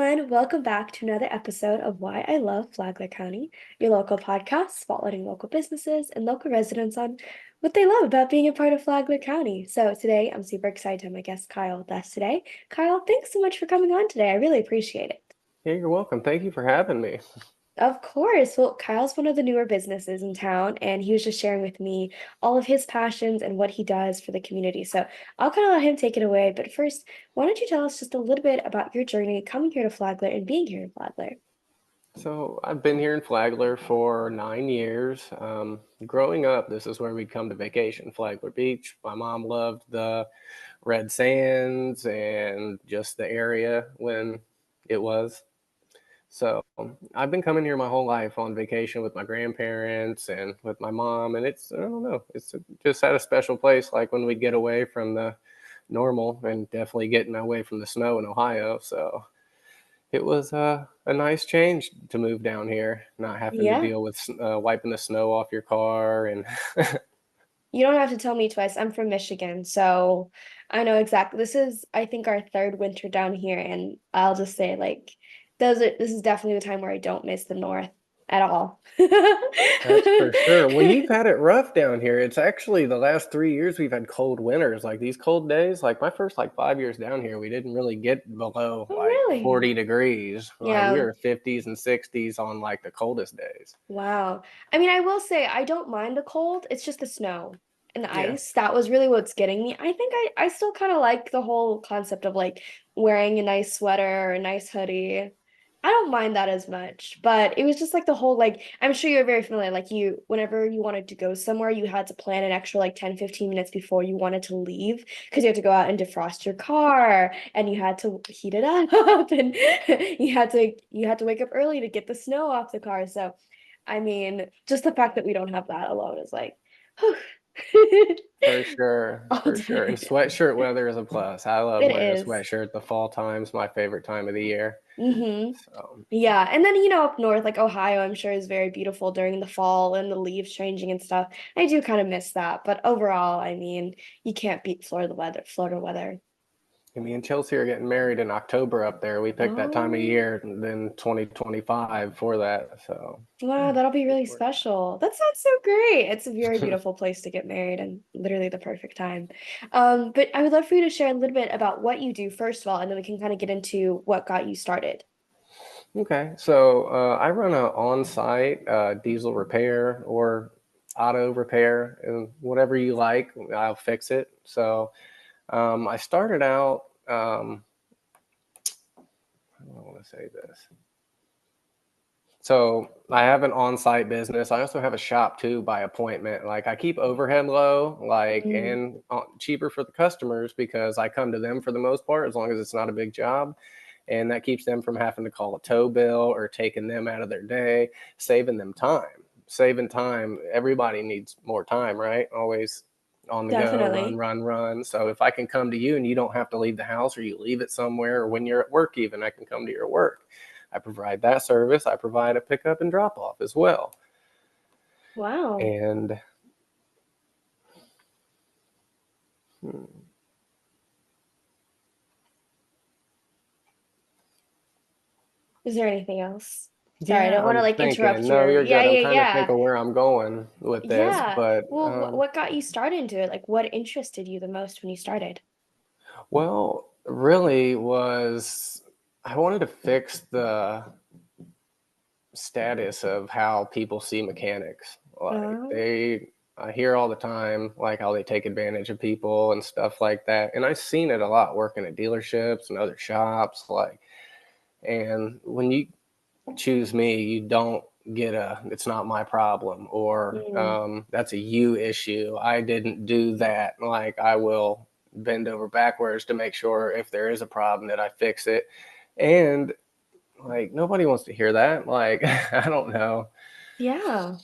everyone. Welcome back to another episode of Why I Love Flagler County, your local podcast spotlighting local businesses and local residents on what they love about being a part of Flagler County. So today, I'm super excited to have my guest Kyle with us today. Kyle, thanks so much for coming on today. I really appreciate it. Yeah, you're welcome. Thank you for having me. Of course. Well, Kyle's one of the newer businesses in town, and he was just sharing with me all of his passions and what he does for the community. So I'll kind of let him take it away. But first, why don't you tell us just a little bit about your journey coming here to Flagler and being here in Flagler? So I've been here in Flagler for 9 years. Growing up, this is where we'd come to vacation, Flagler Beach. My mom loved the red sands and just the area when it was. So I've been coming here my whole life on vacation with my grandparents and with my mom, and I don't know, just at a special place. Like when we'd get away from the normal, and definitely getting away from the snow in Ohio. So it was a nice change to move down here, not having to Yeah. deal with wiping the snow off your car. And You don't have to tell me twice. I'm from Michigan, so I know exactly. This is, I think, our third winter down here, and I'll just say, like, this is definitely the time where I don't miss the North at all. that's for sure. Well, you've had it rough down here. It's actually the last 3 years we've had cold winters, like these cold days. Like my first 5 years down here, we didn't really get below Oh, like really? 40 degrees. Like we Yeah. were 50s and 60s on like the coldest days. Wow. I mean, I will say I don't mind the cold. It's just the snow and the Yeah. ice. That was really what's getting me. I think I still kind of like the whole concept of like wearing a nice sweater or a nice hoodie. I don't mind that as much, but it was just like the whole like I'm sure you're very familiar. Like you, whenever you wanted to go somewhere, you had to plan an extra like 10, 15 minutes before you wanted to leave because you had to go out and defrost your car and you had to heat it up and you had to wake up early to get the snow off the car. So I mean, just the fact that we don't have that alone is like, whew. For sure, All for sure. And day. sweatshirt weather is a plus. I love It wearing a is. sweatshirt. The fall time's my favorite time of the year. So, Yeah. And then, up north, like Ohio, I'm sure is very beautiful during the fall and the leaves changing and stuff. I do kind of miss that. But overall, I mean, you can't beat Florida weather. and me and Chelsea are getting married in October up there. We picked that time of Oh, year, and then 2025 for that. So, wow, that'll be look really forward special. That sounds so great. It's a very to that. beautiful place to get married and literally the perfect time. But I would love for you to share a little bit about what you do first of all, and then we can kind of get into what got you started. Okay, so I run a on-site diesel repair or auto repair, and whatever you like, I'll fix it. So I started out. I don't want to say this. So I have an on-site business. I also have a shop too by appointment. Like I keep overhead low, like Mm, and cheaper for the customers because I come to them for the most part, as long as it's not a big job, and that keeps them from having to call a tow bill or taking them out of their day, saving them time. Saving time. Everybody needs more time, right? Always on the go, run, definitely. run, run. So if I can come to you and you don't have to leave the house or you leave it somewhere, or when you're at work, even I can come to your work. I provide that service. I provide a pickup and drop off as well. Wow. And hmm, Is there anything else? Sorry, I yeah, don't want to I'm like thinking, interrupt no, your. you're Yeah, good. I'm yeah, trying to think yeah. of where I'm going with this, Yeah. but Well, what got you started into it? Like, what interested you the most when you started? well, really was I wanted to fix the status of how people see mechanics. Like Um, I hear all the time, like how they take advantage of people and stuff like that. And I've seen it a lot working at dealerships and other shops. And when you choose me, you don't get it's not my problem, or mm, that's a you issue. I didn't do that. Like I will bend over backwards to make sure if there is a problem that I fix it. And like nobody wants to hear that. Like I don't know. yeah,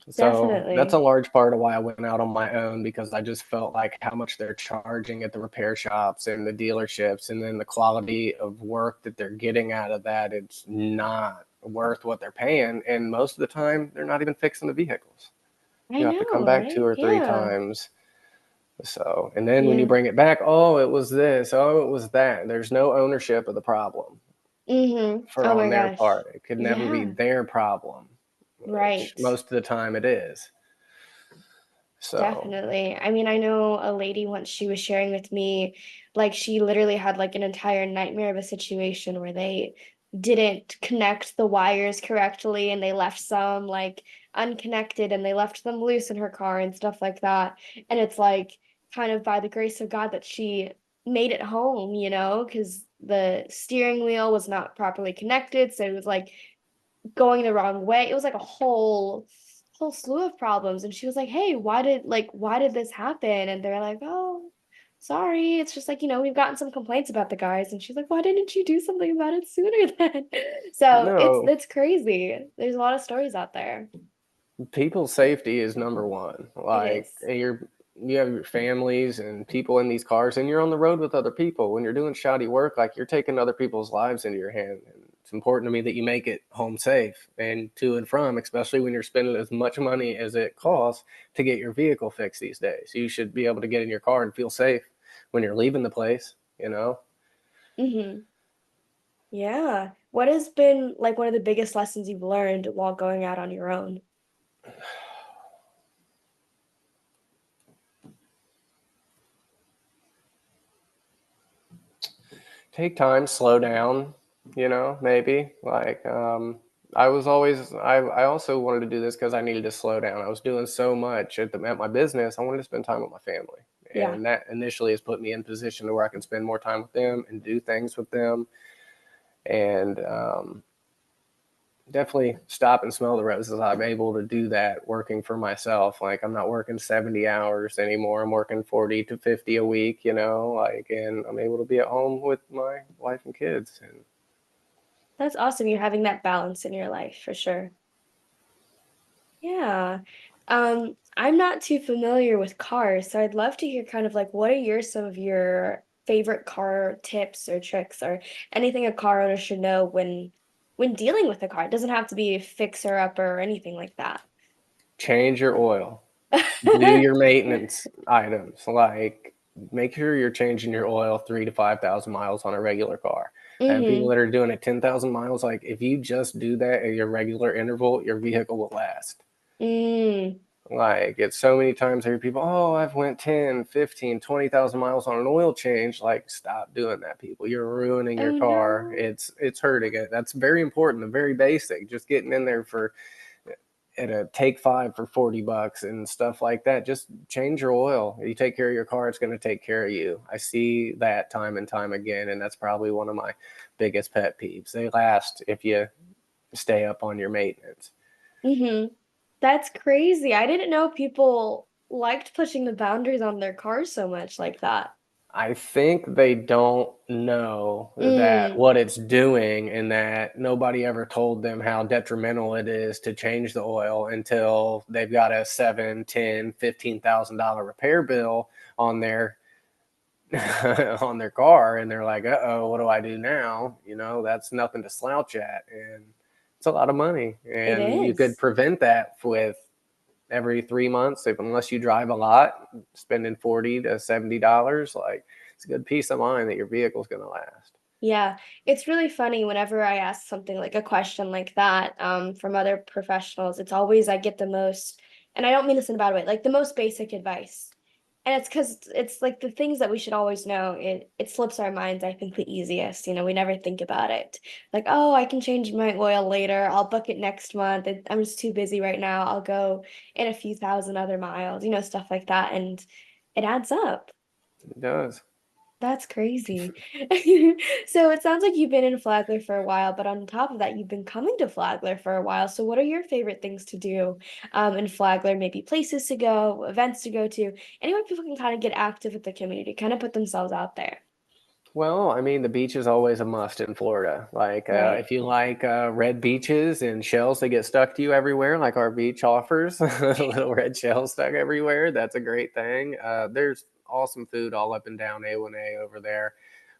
So that's a definitely. large part of why I went out on my own, because I just felt like how much they're charging at the repair shops and the dealerships, and then the quality of work that they're getting out of that, it's not worth what they're paying. And most of the time, they're not even fixing the vehicles. I You have to come know, back two right? or three Yeah. times. So, and then when you Yeah. bring it back, oh, it was this, oh, it was that. There's no ownership of the problem. Mm-hmm. for Oh on my their gosh. part. It could never be Yeah, their problem, which right. most of the time it is. So, Definitely. I mean, I know a lady once she was sharing with me, like she literally had like an entire nightmare of a situation where they didn't connect the wires correctly and they left some like unconnected and they left them loose in her car and stuff like that. And it's like kind of by the grace of God that she made it home, because the steering wheel was not properly connected. So it was like going the wrong way. It was like a whole slew of problems. And she was like, "Hey, why did this happen?" And they're like, "Oh, sorry. It's just like, we've gotten some complaints about the guys." And she's like, "Why didn't you do something about it sooner then?" So it's no, it's crazy. There's a lot of stories out there. people's safety is number one. It Like is. you have your families and people in these cars, and you're on the road with other people. When you're doing shoddy work, like you're taking other people's lives into your hand. And it's important to me that you make it home safe and to and from, especially when you're spending as much money as it costs to get your vehicle fixed these days. You should be able to get in your car and feel safe when you're leaving the place. You know, Hmm. Yeah. What has been like one of the biggest lessons you've learned while going out on your own? take time, slow down, maybe like I also wanted to do this because I needed to slow down. I was doing so much at my business. I wanted to spend time with my family, Yeah. and that initially has put me in a position to where I can spend more time with them and do things with them, and definitely stop and smell the roses. I'm able to do that working for myself. Like I'm not working 70 hours anymore. I'm working 40 to 50 a week, like, and I'm able to be at home with my wife and kids. And That's awesome. You're having that balance in your life for sure. Yeah. I'm not too familiar with cars, so I'd love to hear kind of like what are some of your favorite car tips or tricks or anything a car owner should know when dealing with a car. It doesn't have to be a fixer upper or anything like that. change your oil, do your maintenance items, like make sure you're changing your oil 3 to 5,000 miles on a regular car. And people Mm-hmm. that are doing it 10,000 miles, like if you just do that at your regular interval, your vehicle will last. Mm. Like it's so many times I hear people, oh, I've went 10, 15, 20,000 miles on an oil change. Like stop doing that, people. You're ruining your Oh car. no. It's hurting it. That's very important, the very basic. Just getting in there for at a take five for $40 and stuff like that. Just change your oil. You take care of your car, it's going to take care of you. I see that time and time again, and that's probably one of my biggest pet peeves. They last if you stay up on your maintenance. Mm-hmm. That's crazy. I didn't know people liked pushing the boundaries on their cars so much like that. I think they don't know that Mm. what it's doing and that nobody ever told them how detrimental it is to change the oil until they've got a 7, 10, $15,000 repair bill on their on their car, and they're like, "Uh-oh, what do I do now?" That's nothing to slouch at, and it's a lot of money, It and you could is. prevent that with every 3 months, if unless you drive a lot, spending $40 to $70, like it's a good peace of mind that your vehicle's going to last. Yeah, it's really funny whenever I ask something like a question like that from other professionals. It's always I get the most, and I don't mean this in a bad way, like the most basic advice. And it's because it's like the things that we should always know. It slips our minds, I think, the easiest. We never think about it. Like, oh, I can change my oil later. I'll book it next month. I'm just too busy right now. I'll go in a few thousand other miles, stuff like that. And it adds up. It does. That's crazy. So it sounds like you've been in Flagler for a while, but on top of that, you've been coming to Flagler for a while. So what are your favorite things to do in Flagler? Maybe places to go, events to go to, anywhere people can kind of get active with the community, kind of put themselves out there, Well, I mean, the beach is always a must in Florida. Like, right? if you like red beaches and shells that get stuck to you everywhere, like our beach offers, little red shells stuck everywhere, that's a great thing. There's awesome food all up and down A1A over there,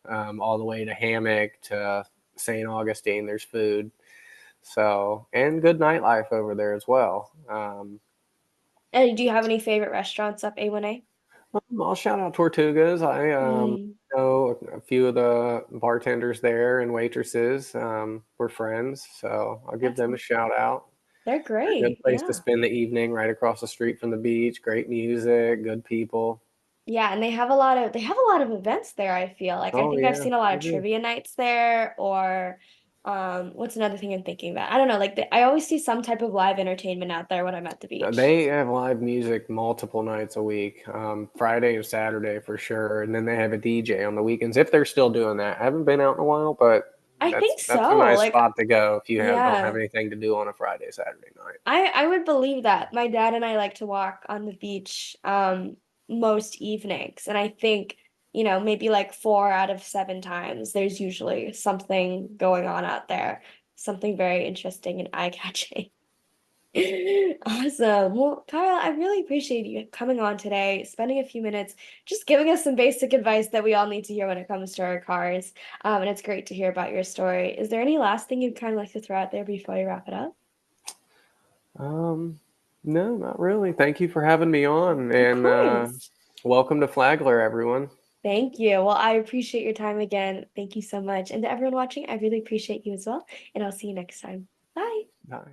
all the way to Hammock to St. Augustine. There's food. So, and good nightlife over there as well. Do you have any favorite restaurants up A1A? I'll shout out Tortugas. I Mm, know a few of the bartenders there and waitresses. We're friends, so I'll give that's them a shout out. they're A good great. place to Yeah. spend the evening, right across the street from the beach. Great music, good people. Yeah, and they have a lot of events there, I feel. Like I Oh think I've yeah, seen a lot they of do. trivia nights there or what's another thing I'm thinking about? I don't know, like I always see some type of live entertainment out there when I'm at the beach. They have live music multiple nights a week, Friday and Saturday for sure, and then they have a DJ on the weekends if they're still doing that. I haven't been out in a while, but I think that's a so. nice Like spot to go if you don't have yeah. anything to do on a Friday, Saturday night. I would believe that. My dad and I like to walk on the beach most evenings, and I think, maybe like 4 out of 7 times there's usually something going on out there, something very interesting and eye-catching. Awesome. Well, Kyle, I really appreciate you coming on today, spending a few minutes, just giving us some basic advice that we all need to hear when it comes to our cars. And it's great to hear about your story. Is there any last thing you'd kind of like to throw out there before we wrap it up? Um, no, not really. Thank you for having me on, Of and course. welcome to Flagler, everyone. Thank you. Well, I appreciate your time again. Thank you so much. And to everyone watching, I really appreciate you as well. And I'll see you next time. Bye. Bye.